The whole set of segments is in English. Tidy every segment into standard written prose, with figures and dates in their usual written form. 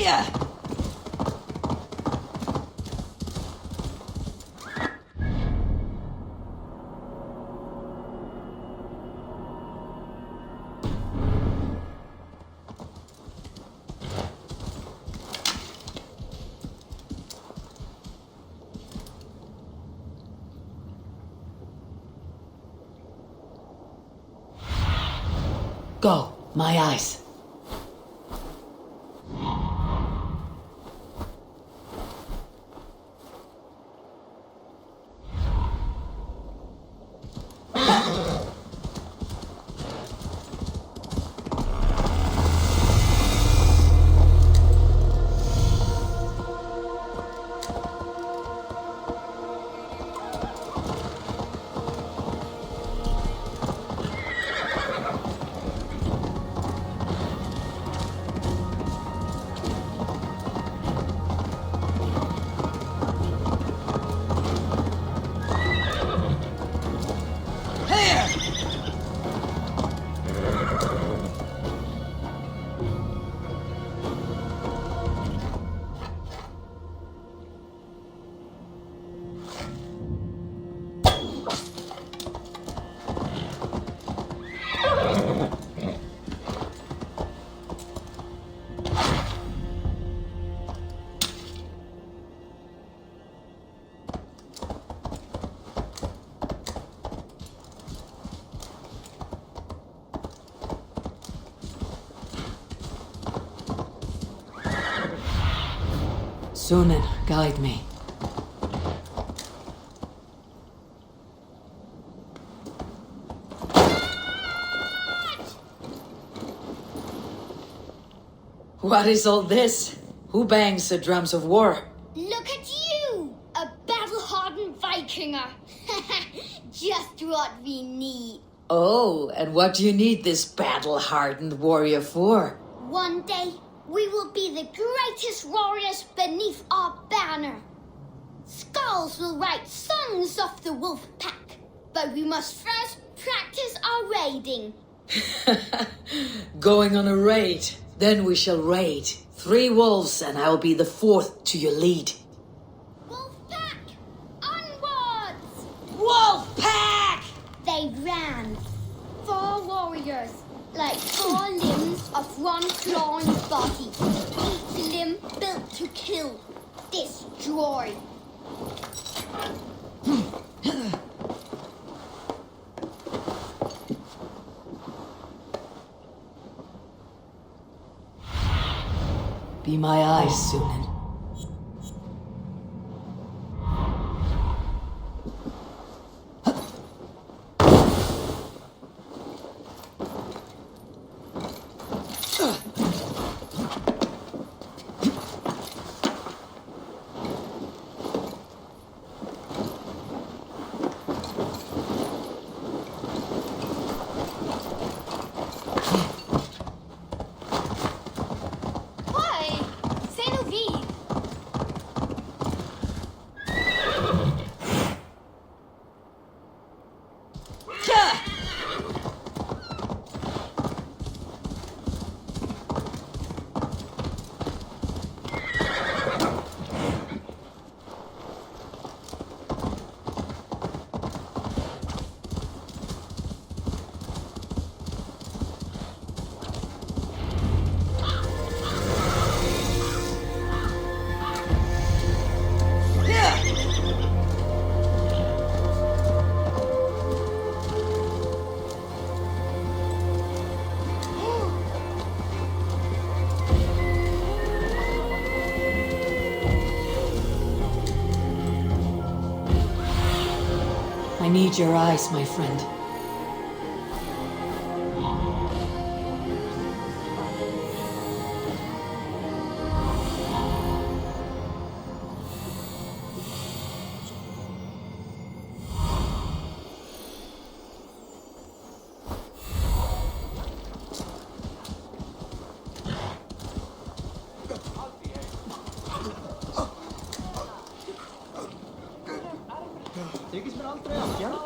Yeah. Go, my eyes. Sunan, guide me. What is all this? Who bangs the drums of war? Look at you! A battle-hardened Vikinger! Just what we need. Oh, and what do you need this battle-hardened warrior for? One day, we will be the greatest warriors beneath our banner. Skulls will write songs of the wolf pack, but we must first practice our raiding. Going on a raid. Then we shall raid. 3 wolves and I'll be the 4th to your lead. Wolf pack! Onwards! Wolf pack! They ran. 4 warriors, like 4 limbs of one clawing body. Each limb built to kill, destroy. Be my eyes, Sunan. I need your eyes, my friend.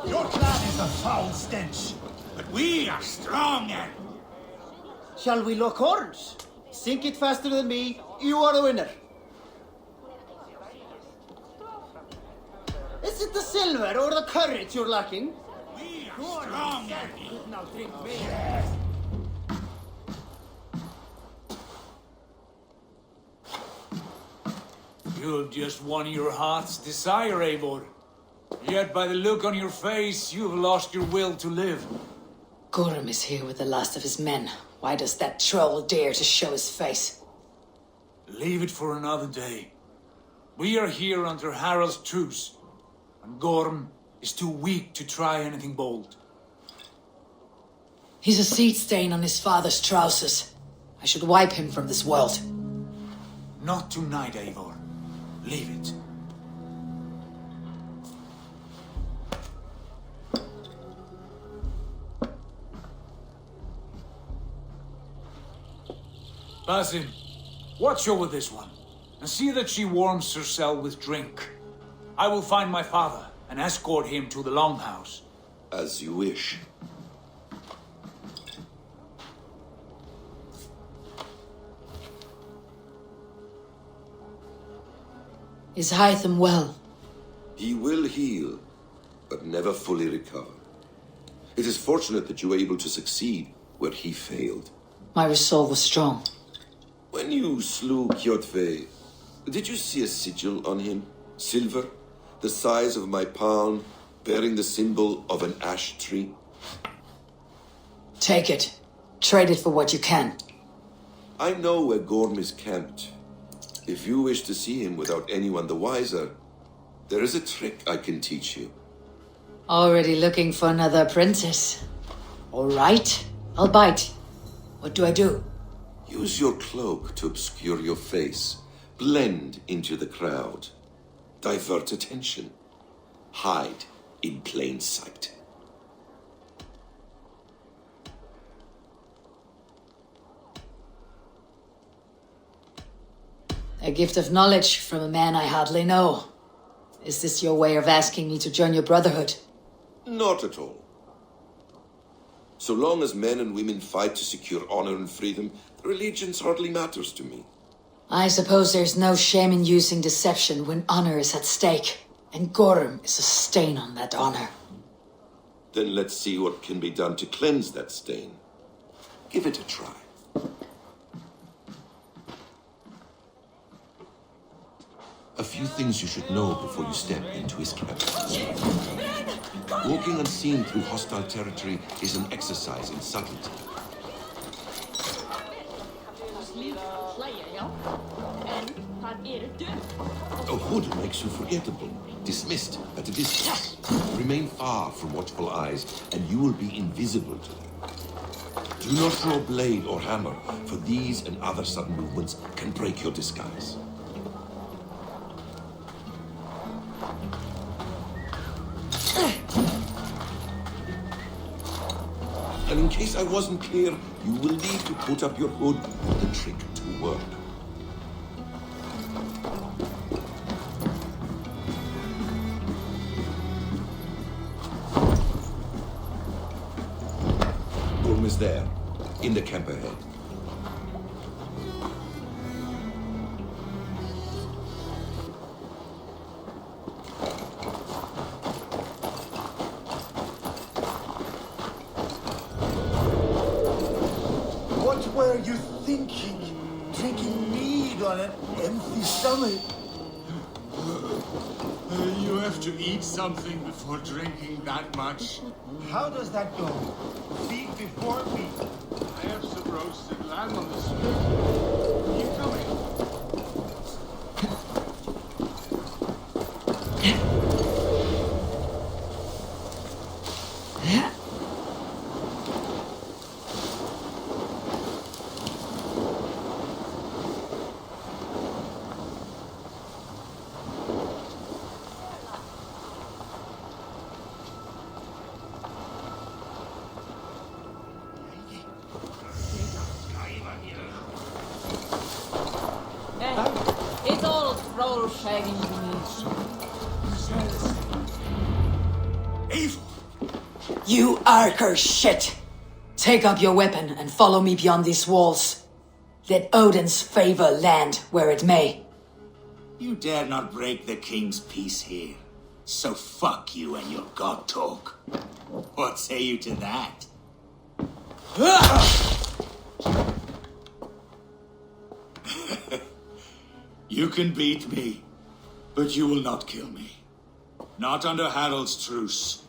Your clan is a foul stench, but we are stronger. Shall we lock horns? Sink it faster than me. You are the winner. Is it the silver or the courage you're lacking? We are strong. Now drink me. You've just won your heart's desire, Eivor. Yet by the look on your face, you've lost your will to live. Gorm is here with the last of his men. Why does that troll dare to show his face? Leave it for another day. We are here under Harald's truce, and Gorm is too weak to try anything bold. He's a seed stain on his father's trousers. I should wipe him from this world. Not tonight, Eivor. Leave it. Basim, watch over this one, and see that she warms herself with drink. I will find my father and escort him to the Longhouse. As you wish. Is Hytham well? He will heal, but never fully recover. It is fortunate that you were able to succeed where he failed. My resolve was strong. When you slew Kjotve, did you see a sigil on him? Silver, the size of my palm, bearing the symbol of an ash tree? Take it. Trade it for what you can. I know where Gorm is camped. If you wish to see him without anyone the wiser, there is a trick I can teach you. Already looking for another apprentice. All right, I'll bite. What do I do? Use your cloak to obscure your face. Blend into the crowd. Divert attention. Hide in plain sight. A gift of knowledge from a man I hardly know. Is this your way of asking me to join your brotherhood? Not at all. So long as men and women fight to secure honor and freedom, religions hardly matters to me. I suppose there's no shame in using deception when honor is at stake, and Gorm is a stain on that honor. Then let's see what can be done to cleanse that stain. Give it a try. A few things you should know before you step into his camp. Walking unseen through hostile territory is an exercise in subtlety. A hood makes you forgettable, dismissed at a distance. Remain far from watchful eyes, and you will be invisible to them. Do not draw blade or hammer, for these and other sudden movements can break your disguise. And in case I wasn't clear, you will need to put up your hood for the trick to work. Gorm is there, in the camp ahead. What were you thinking? Drinking mead on an empty stomach? You have to eat something before drinking that much. How does that go? Feed before meat. I have some roasted lamb on the spit. Keep coming. It's all troll shagging Eivor! You Arker shit! Take up your weapon and follow me beyond these walls. Let Odin's favor land where it may. You dare not break the king's peace here. So fuck you and your god talk. What say you to that? You can beat me, but you will not kill me. Not under Harald's truce.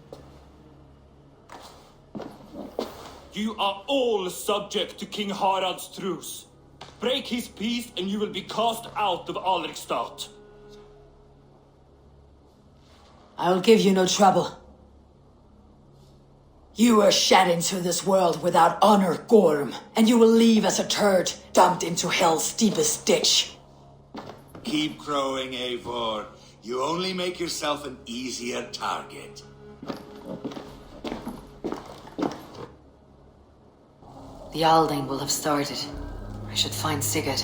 You are all subject to King Harald's truce. Break his peace and you will be cast out of Alrikstad. I will give you no trouble. You were shed into this world without honor, Gorm, and you will leave as a turd, dumped into hell's deepest ditch. Keep crowing, Eivor. You only make yourself an easier target. The Alding will have started. I should find Sigurd.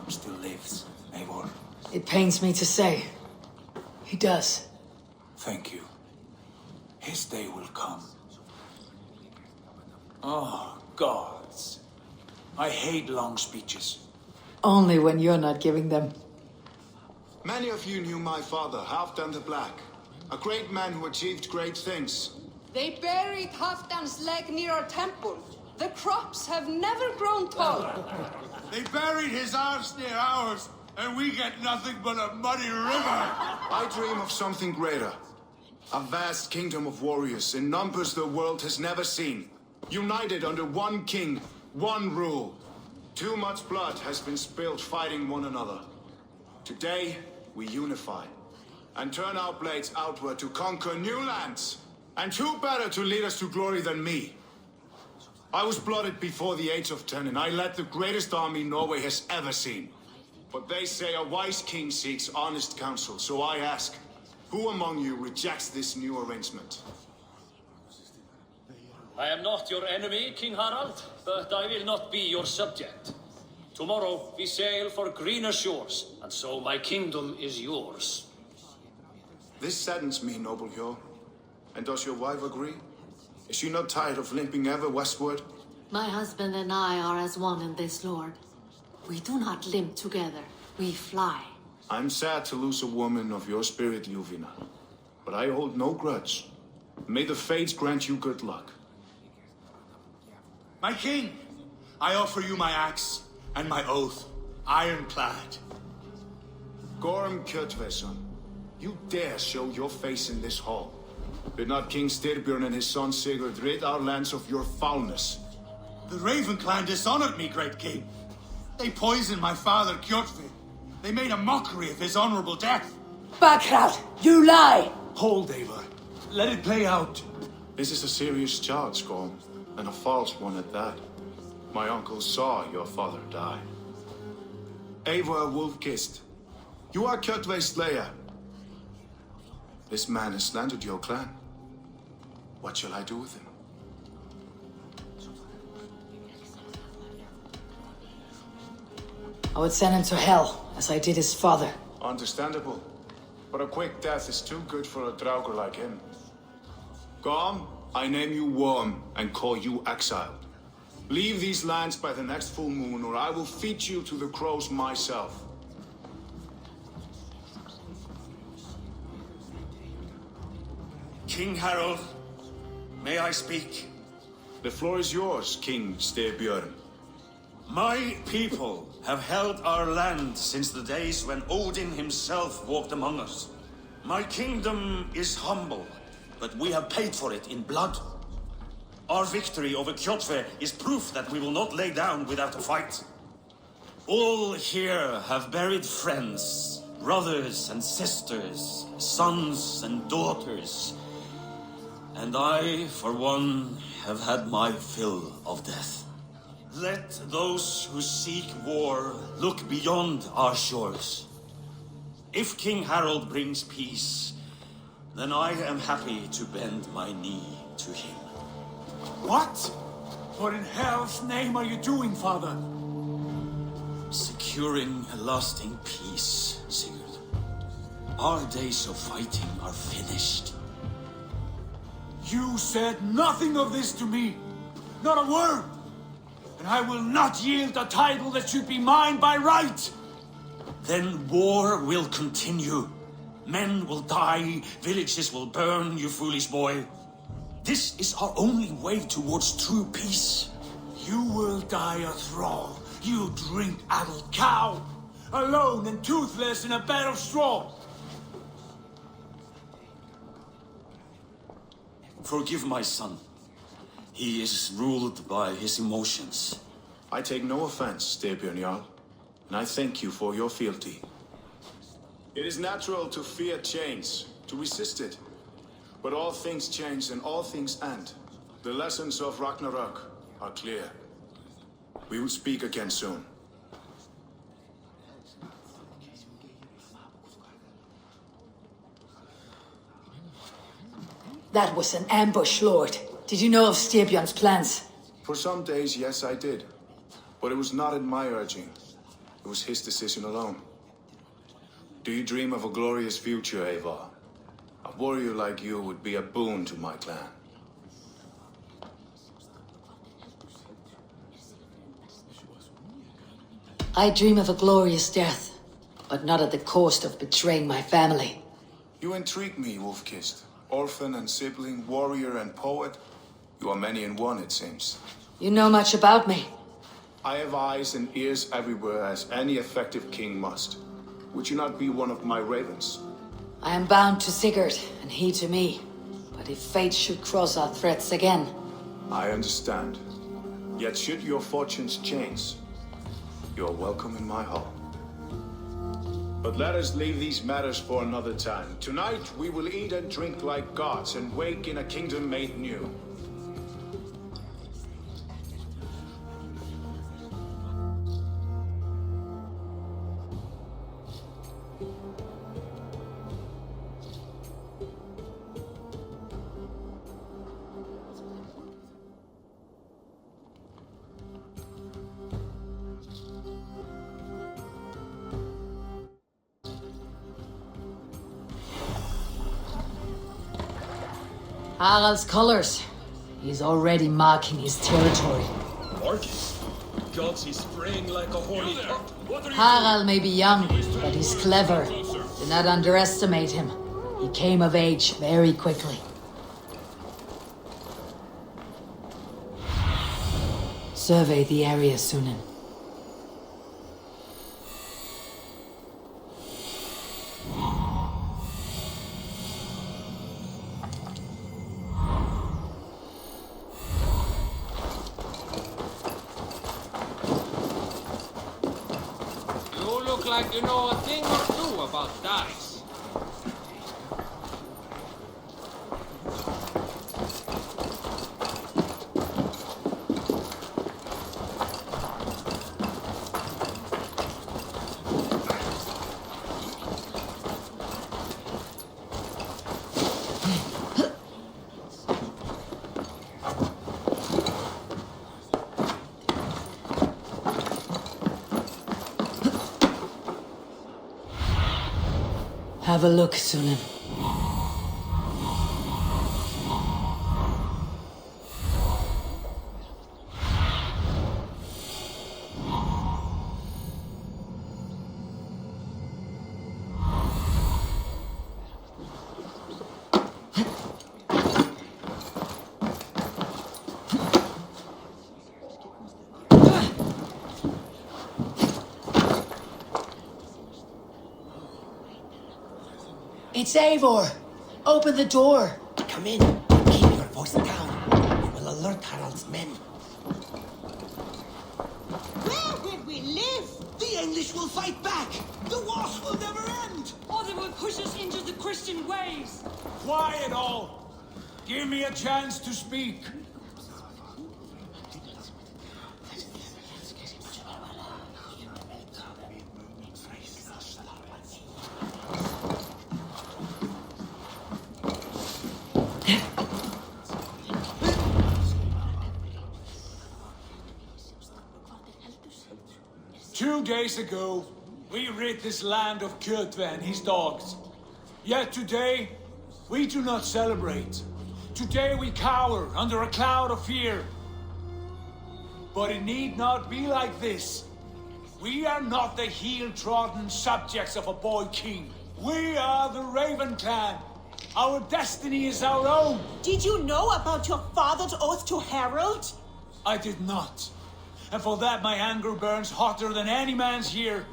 Still lives, Eivor. It pains me to say. He does. Thank you. His day will come. Oh, gods. I hate long speeches. Only when you're not giving them. Many of you knew my father, Halfdan the Black. A great man who achieved great things. They buried Halfdan's leg near our temple. The crops have never grown taller. They buried his arse near ours, and we get nothing but a muddy river. I dream of something greater. A vast kingdom of warriors in numbers the world has never seen. United under one king, one rule. Too much blood has been spilled fighting one another. Today, we unify and turn our blades outward to conquer new lands. And who better to lead us to glory than me? I was blooded before the age of 10, and I led the greatest army Norway has ever seen. But they say a wise king seeks honest counsel, so I ask, who among you rejects this new arrangement? I am not your enemy, King Harald, but I will not be your subject. Tomorrow we sail for greener shores, and so my kingdom is yours. This saddens me, noble Hjor. And does your wife agree? Is she not tired of limping ever westward? My husband and I are as one in this, Lord. We do not limp together, we fly. I'm sad to lose a woman of your spirit, Ljuvina. But I hold no grudge. May the fates grant you good luck. My king, I offer you my axe and my oath, ironclad. Gorm Kjotveson, you dare show your face in this hall. Did not King Styrbjörn and his son Sigurd rid our lands of your foulness? The Raven clan dishonored me, great king. They poisoned my father, Kjotve. They made a mockery of his honorable death. Backrat, you lie! Hold, Eivor. Let it play out. This is a serious charge, Gorm, and a false one at that. My uncle saw your father die. Eivor Wolf-Kissed, you are Kjotve's slayer. This man has slandered your clan. What shall I do with him? I would send him to hell, as I did his father. Understandable. but a quick death is too good for a Draugr like him. Gorm, I name you Worm and call you exiled. Leave these lands by the next full moon, or I will feed you to the crows myself. King Harold, may I speak? The floor is yours, King Styrbjörn. My people have held our land since the days when Odin himself walked among us. My kingdom is humble, but we have paid for it in blood. Our victory over Kjotve is proof that we will not lay down without a fight. All here have buried friends, brothers and sisters, sons and daughters. And I, for one, have had my fill of death. Let those who seek war look beyond our shores. If King Harold brings peace, then I am happy to bend my knee to him. What? What in hell's name are you doing, Father? Securing a lasting peace, Sigurd. Our days of fighting are finished. You said nothing of this to me. Not a word. And I will not yield a title that should be mine by right. Then war will continue. Men will die, villages will burn, you foolish boy. This is our only way towards true peace. You will die a thrall. You drink-addled cow. Alone and toothless in a bed of straw. Forgive my son. He is ruled by his emotions. I take no offense, Styrbjörn Jarl, and I thank you for your fealty. It is natural to fear change, to resist it. But all things change and all things end. The lessons of Ragnarok are clear. We will speak again soon. That was an ambush, Lord. Did you know of Styrbjörn's plans? For some days, yes, I did. But it was not in my urging. It was his decision alone. Do you dream of a glorious future, Eivor? A warrior like you would be a boon to my clan. I dream of a glorious death, but not at the cost of betraying my family. You intrigue me, Wolf-Kissed. Orphan and sibling, warrior and poet. You are many in one, it seems. You know much about me. I have eyes and ears everywhere, as any effective king must. Would you not be one of my ravens? I am bound to Sigurd, and he to me. But if fate should cross our threats again... I understand. Yet should your fortunes change, you are welcome in my hall. But let us leave these matters for another time. Tonight we will eat and drink like gods and wake in a kingdom made new. Harald's colors. He's already marking his territory. Marking? Gods, he's spraying like a horny pup. Harald may be young, but he's clever. Do not underestimate him. He came of age very quickly. Survey the area, Sunan. Like you know a thing or two about dice. Have a look, Sunan. It's Eivor! Open the door! Come in. Keep your voice down. We will alert Harald's men. Where will we live? The English will fight back! The wars will never end! Or they will push us into the Christian ways. Quiet all! Give me a chance to speak. 2 days ago, we rid this land of Kjotve and his dogs. Yet today, we do not celebrate. Today we cower under a cloud of fear. But it need not be like this. We are not the heel-trodden subjects of a boy king. We are the Raven clan. Our destiny is our own. Did you know about your father's oath to Harald? I did not. And for that my anger burns hotter than any man's here.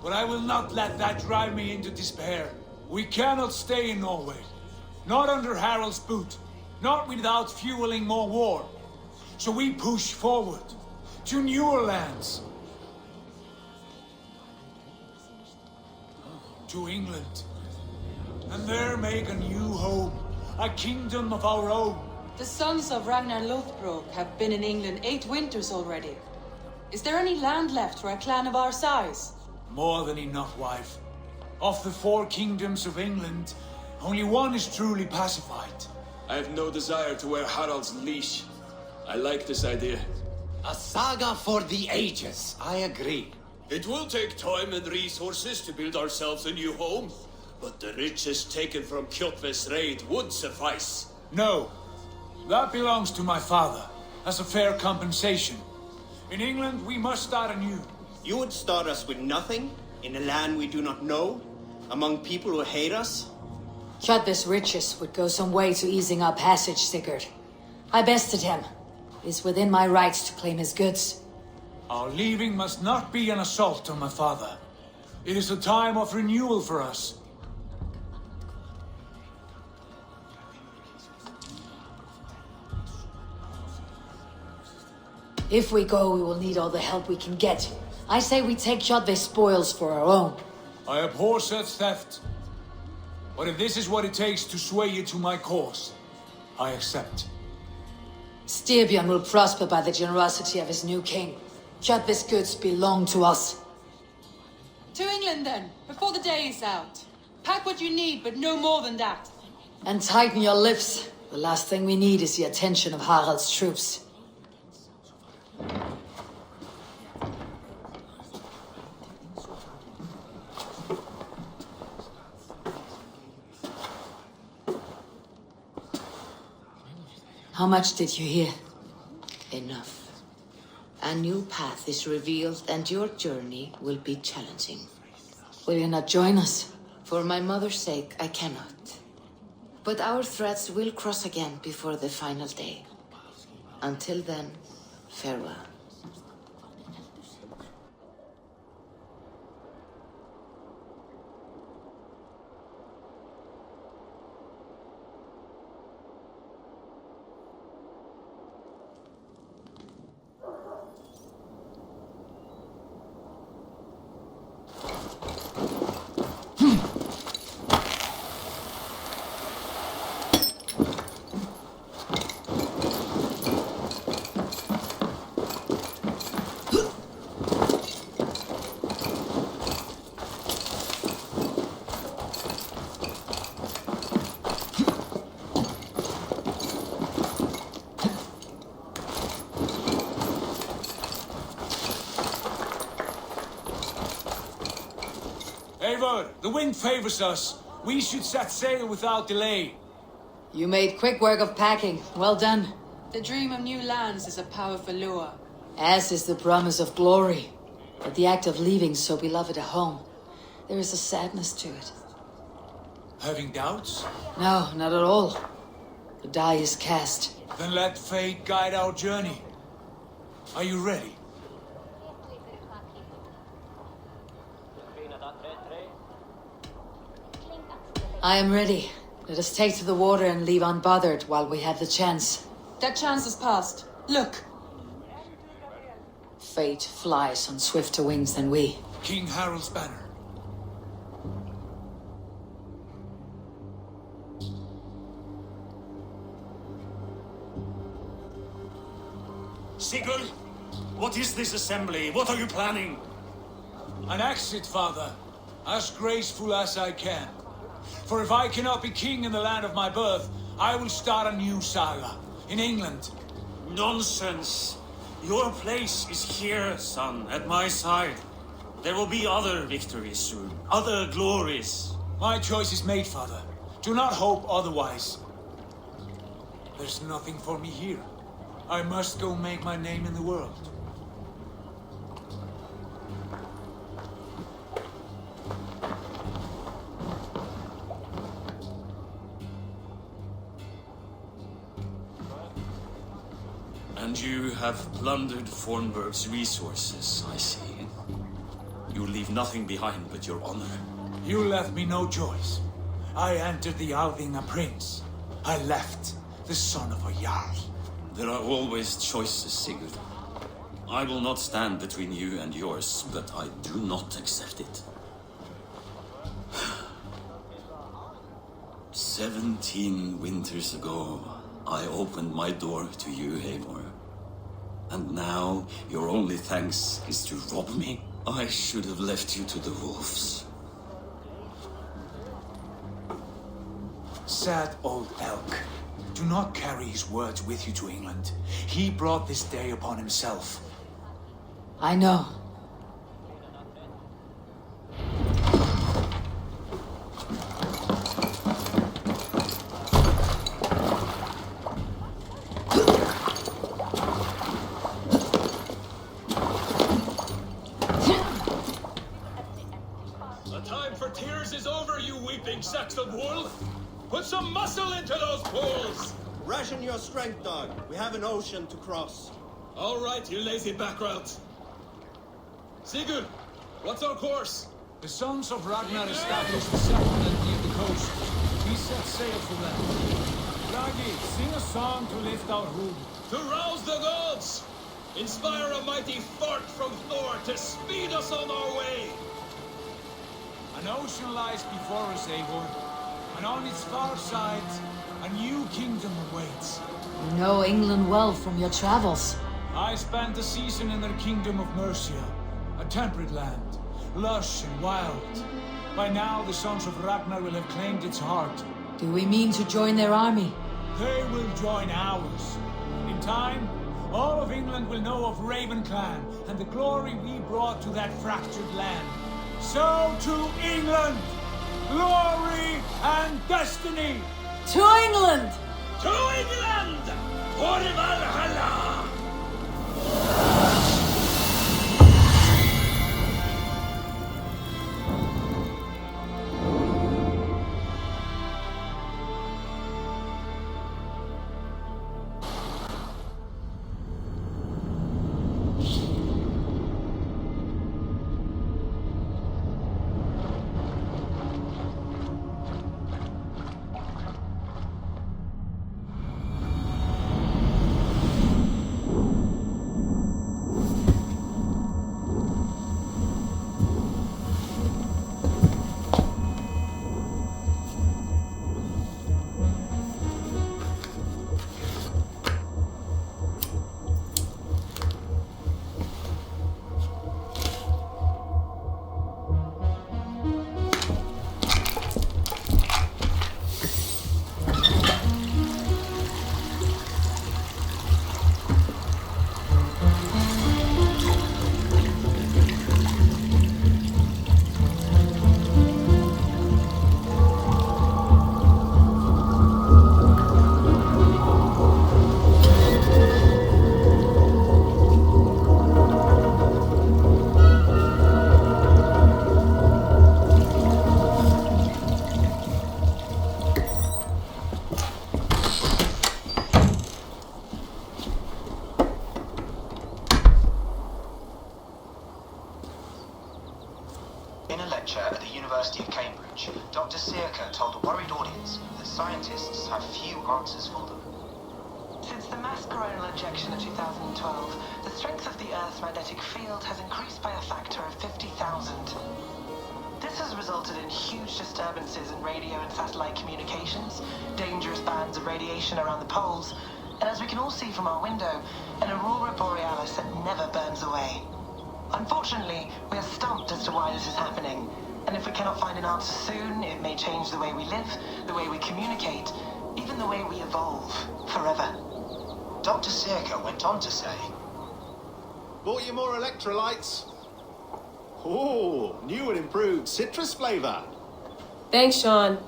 But I will not let that drive me into despair. We cannot stay in Norway. Not under Harald's boot. Not without fueling more war. So we push forward to newer lands. To England. And there make a new home. A kingdom of our own. The sons of Ragnar Lothbrok have been in England 8 winters already. Is there any land left for a clan of our size? More than enough, wife. Of the 4 kingdoms of England, only one is truly pacified. I have no desire to wear Harald's leash. I like this idea. A saga for the ages, I agree. It will take time and resources to build ourselves a new home, but the riches taken from Kjotve's raid would suffice. No. That belongs to my father, as a fair compensation. In England, we must start anew. You would start us with nothing, in a land we do not know, among people who hate us? Kjotve's riches would go some way to easing our passage, Sigurd. I bested him. It is within my rights to claim his goods. Our leaving must not be an assault on my father. It is a time of renewal for us. If we go, we will need all the help we can get. I say we take Kjotve's spoils for our own. I abhor such theft. But if this is what it takes to sway you to my cause, I accept. Styrbjörn will prosper by the generosity of his new king. Kjotve's goods belong to us. To England then, before the day is out. Pack what you need, but no more than that. And tighten your lips. The last thing we need is the attention of Harald's troops. How much did you hear? Enough. A new path is revealed and your journey will be challenging. Will you not join us? For my mother's sake, I cannot. But our threads will cross again before the final day. Until then, farewell. Eivor, the wind favors us. We should set sail without delay. You made quick work of packing. Well done. The dream of new lands is a powerful lure. As is the promise of glory. But the act of leaving so beloved a home, there is a sadness to it. Having doubts? No, not at all. The die is cast. Then let fate guide our journey. Are you ready? I am ready. Let us take to the water and leave unbothered while we have the chance. That chance has passed. Look! Fate flies on swifter wings than we. King Harald's banner. Sigurd, what is this assembly? What are you planning? An exit, father. As graceful as I can. For if I cannot be king in the land of my birth, I will start a new saga. In England. Nonsense. Your place is here, son, at my side. There will be other victories soon. Other glories. My choice is made, father. Do not hope otherwise. There's nothing for me here. I must go make my name in the world. And you have plundered Fornburg's resources, I see. You leave nothing behind but your honor. You left me no choice. I entered the Alving a prince. I left the son of a Jarl. There are always choices, Sigurd. I will not stand between you and yours, but I do not accept it. 17 winters ago, I opened my door to you, Eivor. And now, your only thanks is to rob me? I should have left you to the wolves. Sad old elk. Do not carry his words with you to England. He brought this day upon himself. I know. The time for tears is over, you weeping sacks of wool! Put some muscle into those pools! Ration your strength, dog. We have an ocean to cross. All right, you lazy background. Sigurd, what's our course? The sons of Ragnar established a settlement near the coast. We set sail for them. Ragi, sing a song to lift our hood. To rouse the gods! Inspire a mighty fart from Thor to speed us on our way! An ocean lies before us, Eivor. And on its far side, a new kingdom awaits. You know England well from your travels. I spent a season in the kingdom of Mercia, a temperate land, lush and wild. By now, the sons of Ragnar will have claimed its heart. Do we mean to join their army? They will join ours. In time, all of England will know of Raven Clan and the glory we brought to that fractured land. So to England! Glory and destiny! To England! To England! For Valhalla! scientists have few answers for them. Since the mass coronal injection of 2012, the strength of the Earth's magnetic field has increased by a factor of 50,000. This has resulted in huge disturbances in radio and satellite communications, dangerous bands of radiation around the poles, and as we can all see from our window, an aurora borealis that never burns away. Unfortunately, we are stumped as to why this is happening, and if we cannot find an answer soon, it may change the way we live, the way we communicate, even the way we evolve, forever. Dr. Circa went on to say, Bought you more electrolytes? Oh, new and improved citrus flavor. Thanks, Sean.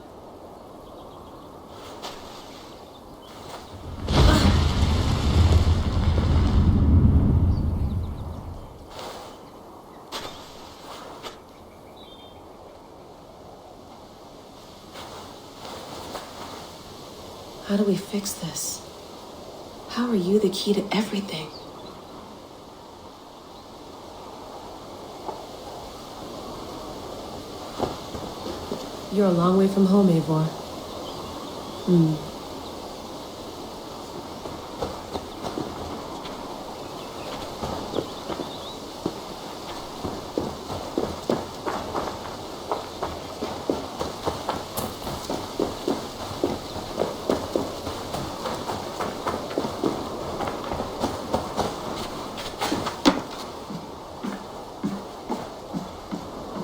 How do we fix this? How are you the key to everything? You're a long way from home, Eivor.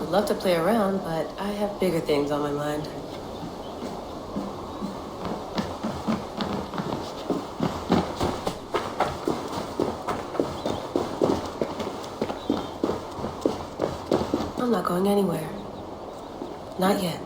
Would love to play around, but I have bigger things on my mind. I'm not going anywhere. Not yet.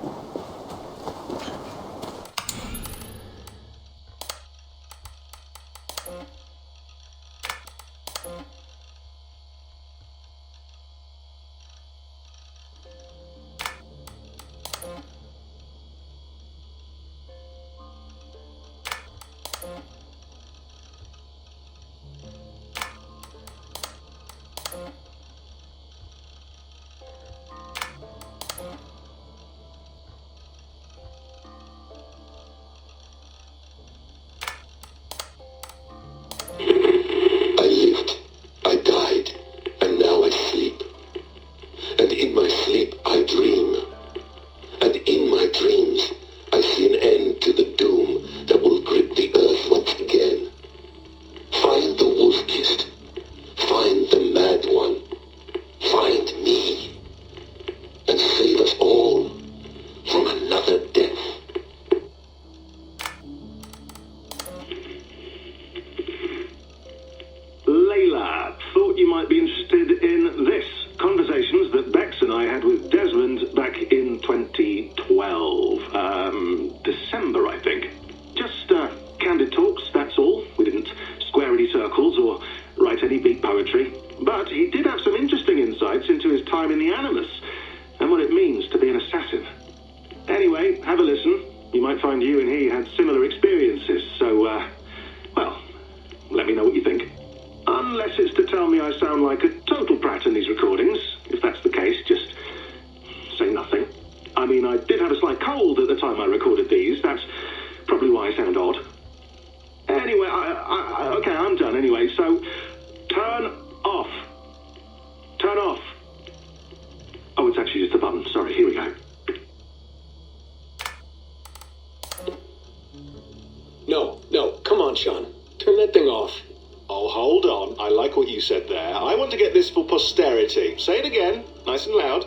Say it again, nice and loud.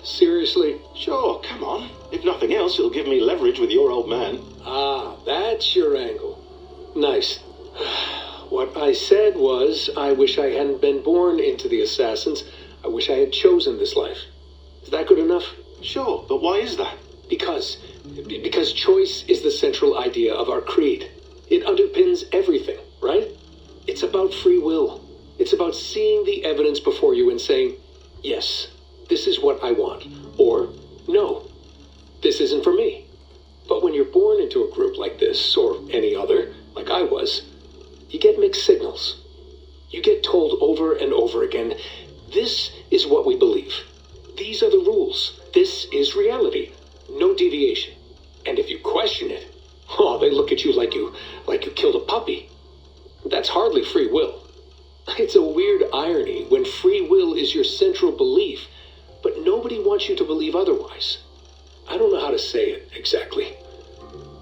Seriously? Sure, come on. If nothing else, it'll give me leverage with your old man. Ah, that's your angle. Nice. What I said was, I wish I hadn't been born into the Assassins. I wish I had chosen this life. Is that good enough? Sure, but why is that? Because choice is the central idea of our creed. It underpins everything, right? It's about free will. It's about seeing the evidence before you and saying, yes, this is what I want. Or, no, this isn't for me. But when you're born into a group like this, or any other, like I was, you get mixed signals. You get told over and over again, this is what we believe. These are the rules. This is reality. No deviation. And if you question it, They look at you like you killed a puppy. That's hardly free will. It's a weird irony when free will is your central belief, but nobody wants you to believe otherwise. I don't know how to say it exactly,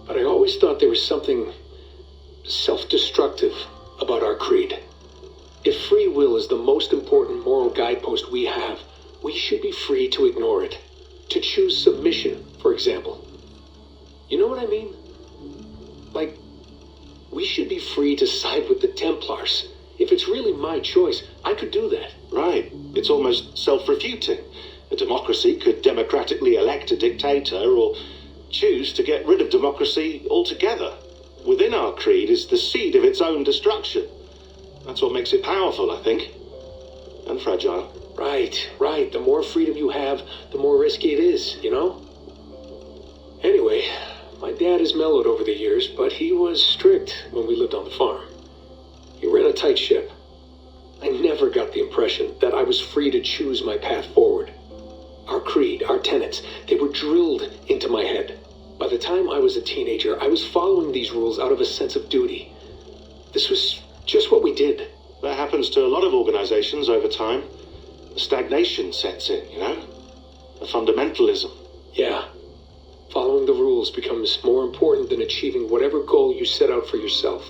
but I always thought there was something self-destructive about our creed. If free will is the most important moral guidepost we have, we should be free to ignore it. To choose submission, for example. You know what I mean? Like, we should be free to side with the Templars. If it's really my choice, I could do that. Right. It's almost self-refuting. A democracy could democratically elect a dictator or choose to get rid of democracy altogether. Within our creed is the seed of its own destruction. That's what makes it powerful, I think. And fragile. Right. The more freedom you have, the more risky it is, you know? Anyway, my dad has mellowed over the years, but he was strict when we lived on the farm. He ran a tight ship. I never got the impression that I was free to choose my path forward. Our creed, our tenets, they were drilled into my head. By the time I was a teenager, I was following these rules out of a sense of duty. This was just what we did. That happens to a lot of organizations over time. The stagnation sets in, you know? The fundamentalism. Yeah. Following the rules becomes more important than achieving whatever goal you set out for yourself.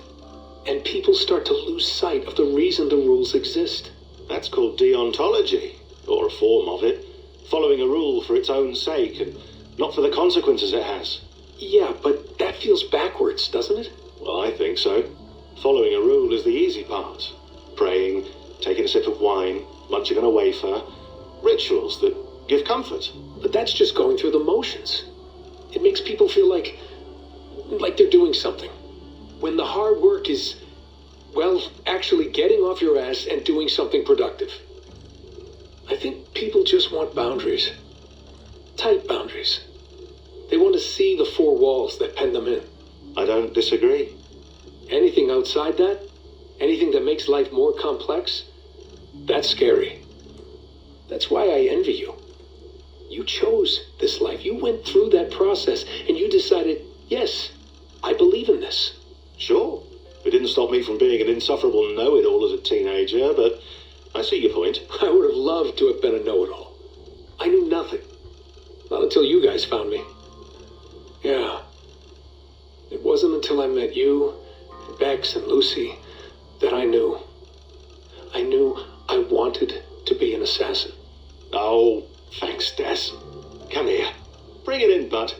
And people start to lose sight of the reason the rules exist. That's called deontology, or a form of it. Following a rule for its own sake, and not for the consequences it has. Yeah, but that feels backwards, doesn't it? Well, I think so. Following a rule is the easy part. Praying, taking a sip of wine, munching on a wafer. Rituals that give comfort. But that's just going through the motions. It makes people feel like they're doing something. When the hard work is, well, actually getting off your ass and doing something productive. I think people just want boundaries. Tight boundaries. They want to see the four walls that pen them in. I don't disagree. Anything outside that, anything that makes life more complex, that's scary. That's why I envy you. You chose this life. You went through that process and you decided, yes, I believe in this. Sure. It didn't stop me from being an insufferable know-it-all as a teenager, but I see your point. I would have loved to have been a know-it-all. I knew nothing. Not until you guys found me. Yeah. It wasn't until I met you, and Bex and Lucy, that I knew. I knew I wanted to be an assassin. Oh, thanks, Des. Come here. Bring it in, bud.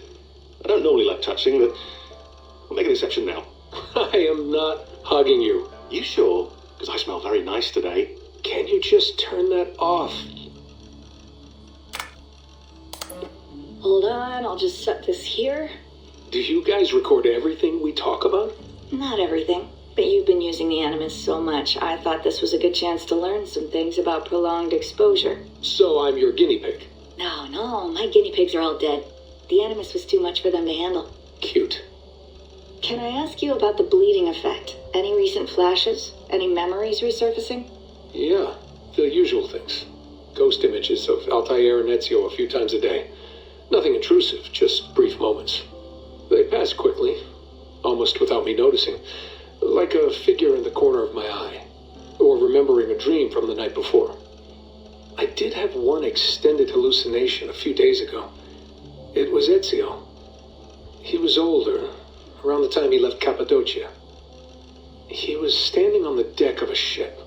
I don't normally like touching, but we'll make an exception now. I am not hugging you. You sure? Because I smell very nice today. Can you just turn that off? Hold on, I'll just set this here. Do you guys record everything we talk about? Not everything, but you've been using the Animus so much, I thought this was a good chance to learn some things about prolonged exposure. So I'm your guinea pig? No, my guinea pigs are all dead. The Animus was too much for them to handle. Cute. Can I ask you about the bleeding effect? Any recent flashes? Any memories resurfacing? Yeah, the usual things. Ghost images of Altair and Ezio a few times a day. Nothing intrusive, just brief moments. They pass quickly, almost without me noticing, like a figure in the corner of my eye, or remembering a dream from the night before. I did have one extended hallucination a few days ago. It was Ezio. He was older, around the time he left Cappadocia. He was standing on the deck of a ship,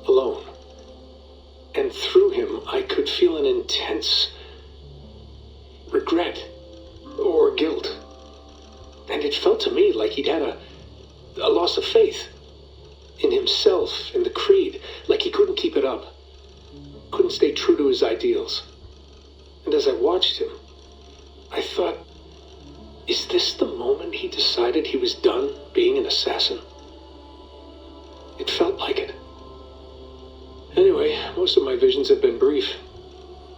alone. And through him, I could feel an intense regret or guilt. And it felt to me like he'd had a loss of faith in himself, in the creed, like he couldn't keep it up, couldn't stay true to his ideals. And as I watched him, I thought, is this the moment he decided he was done being an assassin? It felt like it. Anyway, most of my visions have been brief,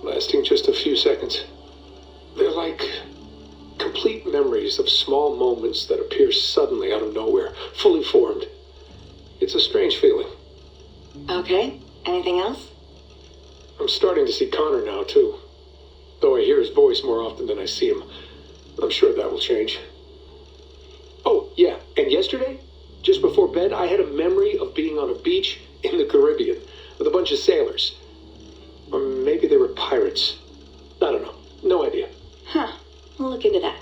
lasting just a few seconds. They're like complete memories of small moments that appear suddenly out of nowhere, fully formed. It's a strange feeling. Okay, anything else? I'm starting to see Connor now, too. Though I hear his voice more often than I see him. I'm sure that will change. Oh, Yesterday, just before bed, I had a memory of being on a beach in the Caribbean with a bunch of sailors. Or maybe they were pirates. I don't know. No idea. Huh. We'll look into that.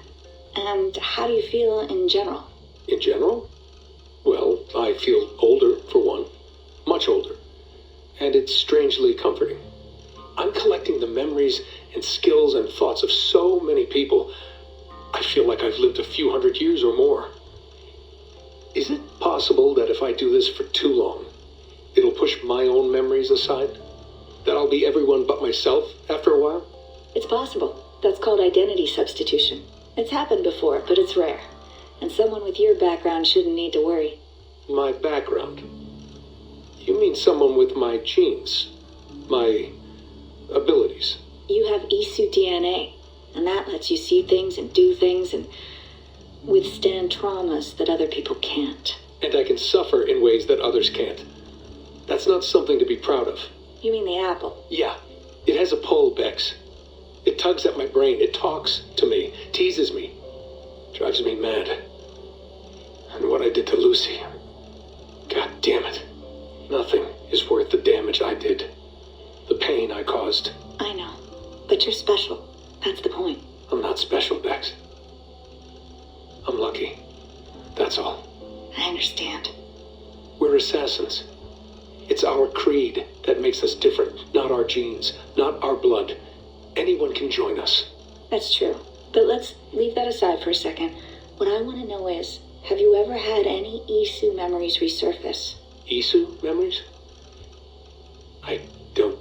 And how do you feel in general? In general? Well, I feel older, for one. Much older. And it's strangely comforting. I'm collecting the memories and skills and thoughts of so many people. I feel like I've lived a few hundred years or more. Is it possible that if I do this for too long, it'll push my own memories aside? That I'll be everyone but myself after a while? It's possible. That's called identity substitution. It's happened before, but it's rare. And someone with your background shouldn't need to worry. My background? You mean someone with my genes? My abilities? You have Isu DNA, and that lets you see things and do things and withstand traumas that other people can't. And I can suffer in ways that others can't. That's not something to be proud of. You mean the apple? Yeah. It has a pull, Bex. It tugs at my brain. It talks to me. Teases me. Drives me mad. And what I did to Lucy. God damn it. Nothing is worth the damage I did. The pain I caused. I know. But you're special. That's the point. I'm not special, Bex. I'm lucky. That's all. I understand. We're assassins. It's our creed that makes us different, not our genes, not our blood. Anyone can join us. That's true. But let's leave that aside for a second. What I want to know is, have you ever had any Isu memories resurface? Isu memories? I don't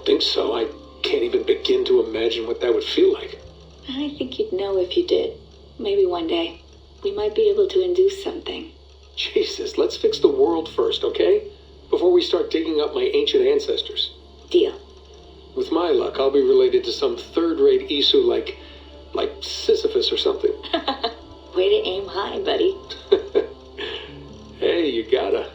think so. I can't even begin to imagine what that would feel like. I think you'd know if you did. Maybe one day. We might be able to induce something. Jesus, let's fix the world first, okay? Before we start digging up my ancient ancestors. Deal. With my luck, I'll be related to some third-rate Isu like Sisyphus or something. Way to aim high, buddy. Hey, you gotta.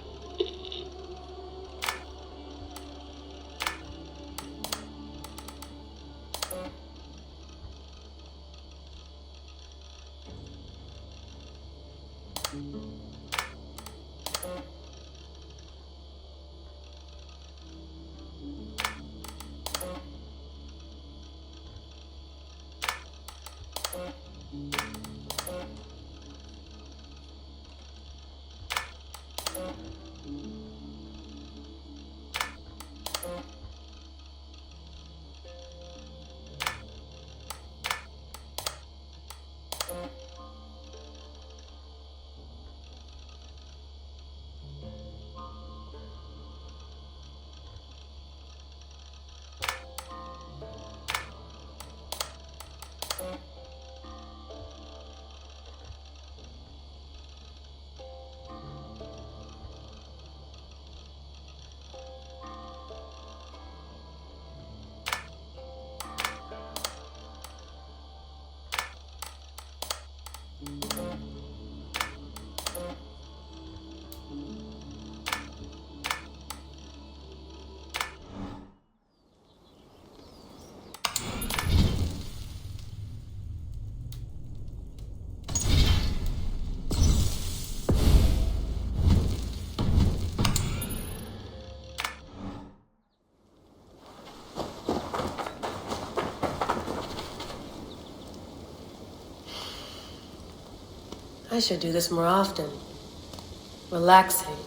I should do this more often. Relaxing.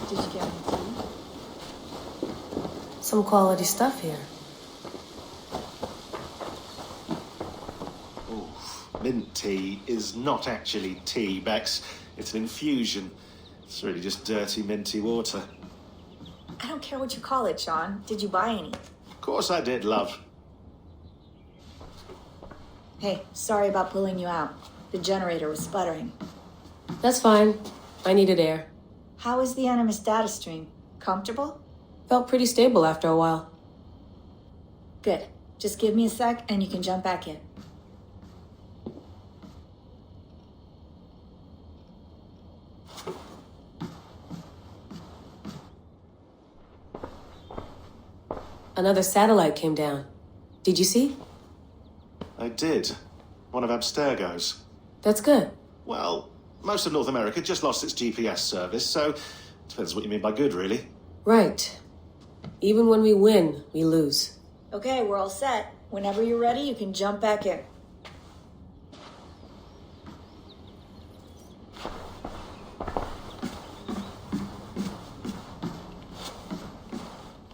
Did you get any tea? Some quality stuff here. Mint tea is not actually tea, Bex. It's an infusion. It's really just dirty, minty water. I don't care what you call it, Sean. Did you buy any? Of course I did, love. Hey, sorry about pulling you out. The generator was sputtering. That's fine. I needed air. How is the Animus data stream? Comfortable? Felt pretty stable after a while. Good. Just give me a sec and you can jump back in. Another satellite came down. Did you see? I did. One of Abstergo's. That's good. Well, most of North America just lost its GPS service, so depends what you mean by good, really. Right. Even when we win, we lose. Okay, we're all set. Whenever you're ready, you can jump back in.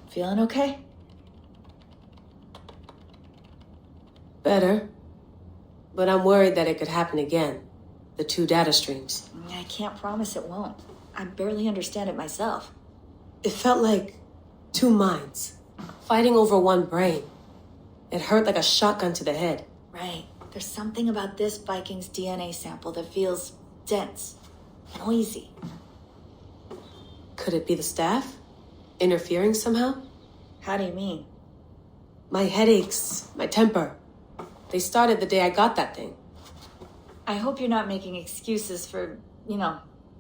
Feeling okay? Better. But I'm worried that it could happen again. The two data streams. I can't promise it won't. I barely understand it myself. It felt like two minds, fighting over one brain. It hurt like a shotgun to the head. Right. There's something about this Viking's DNA sample that feels dense, noisy. Could it be the staff? Interfering somehow? How do you mean? My headaches, my temper. They started the day I got that thing. I hope you're not making excuses for,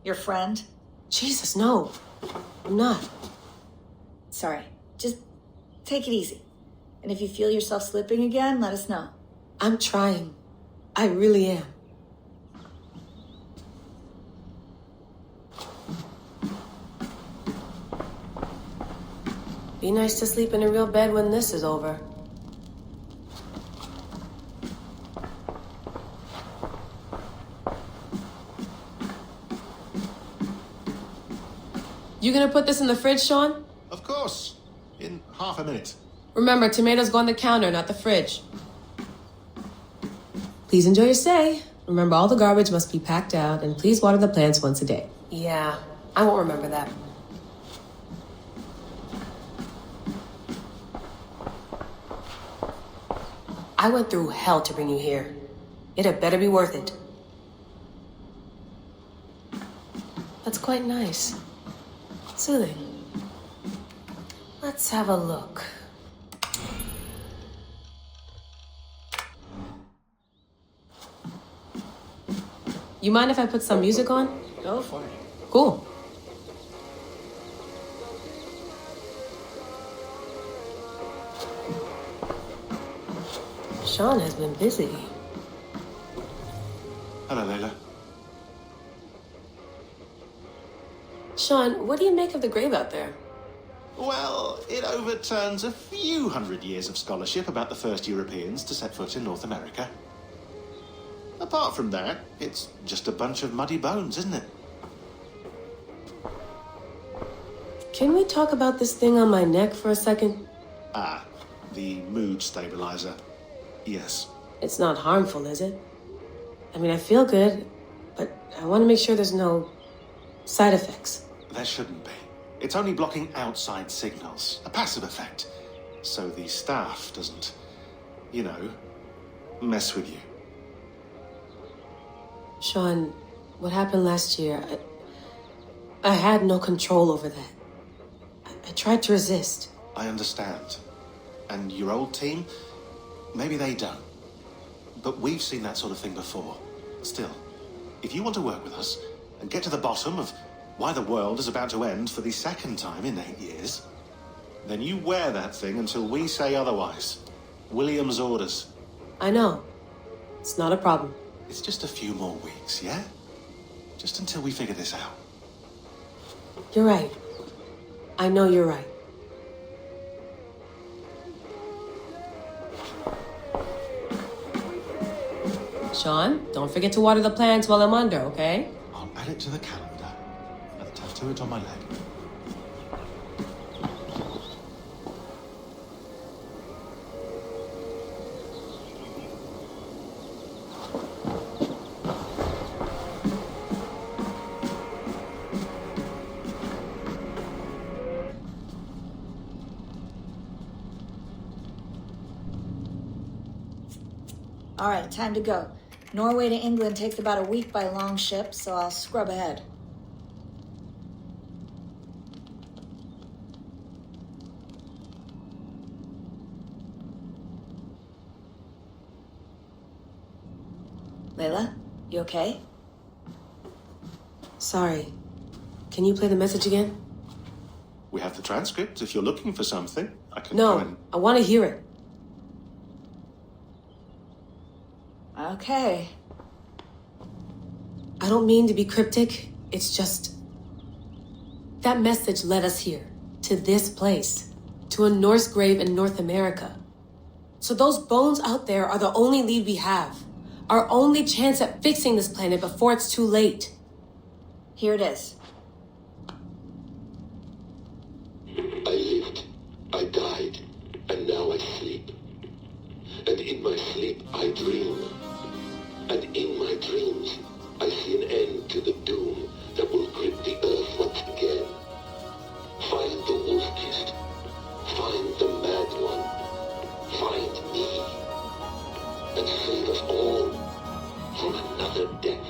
your friend. Jesus, no. I'm not. Sorry. Just take it easy. And if you feel yourself slipping again, let us know. I'm trying. I really am. Be nice to sleep in a real bed when this is over. You gonna put this in the fridge, Sean? Of course. In half a minute. Remember, tomatoes go on the counter, not the fridge. Please enjoy your stay. Remember, all the garbage must be packed out, and please water the plants once a day. Yeah, I won't remember that. I went through hell to bring you here. It had better be worth it. That's quite nice. Soothing. Let's have a look. You mind if I put some music on? Go for it. Cool. Sean has been busy. Hello, Layla. Sean, what do you make of the grave out there? Well, it overturns a few hundred years of scholarship about the first Europeans to set foot in North America. Apart from that, it's just a bunch of muddy bones, isn't it? Can we talk about this thing on my neck for a second? Ah, the mood stabilizer. Yes. It's not harmful, is it? I mean, I feel good, but I want to make sure there's no side effects. There shouldn't be. It's only blocking outside signals, a passive effect, so the staff doesn't, mess with you. Sean, what happened last year, I had no control over that. I tried to resist. I understand. And your old team, maybe they don't. But we've seen that sort of thing before. Still, if you want to work with us and get to the bottom of why the world is about to end for the second time in 8 years, then you wear that thing until we say otherwise. William's orders. I know. It's not a problem. It's just a few more weeks, yeah? Just until we figure this out. You're right. I know you're right. Sean, don't forget to water the plants while I'm under, okay? I'll add it to the calendar and tattoo it on my leg. All right, time to go. Norway to England takes about a week by long ship, so I'll scrub ahead. Layla, you okay? Sorry. Can you play the message again? We have the transcript. If you're looking for something, I can go No, and... I want to hear it. Okay. I don't mean to be cryptic. It's just... that message led us here. To this place. To a Norse grave in North America. So those bones out there are the only lead we have. Our only chance at fixing this planet before it's too late. Here it is. I lived, I died, and now I sleep. And in my sleep I dream. And in my dreams I see an end to the doom that will grip the earth once again. Find the wolf-kissed. Find the mad one. Find me. And save us all from another death.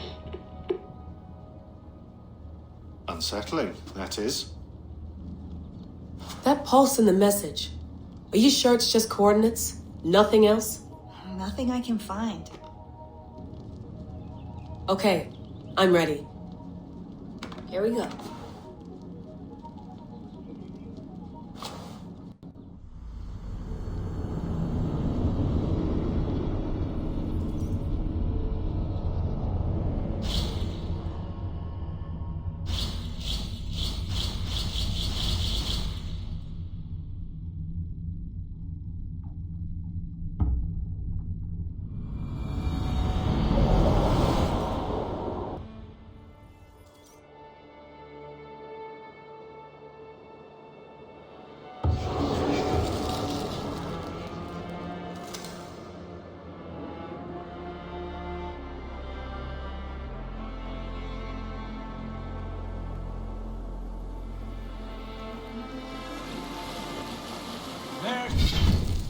Unsettling, that is. That pulse in the message. Are you sure it's just coordinates? Nothing else? Nothing I can find. Okay, I'm ready. Here we go.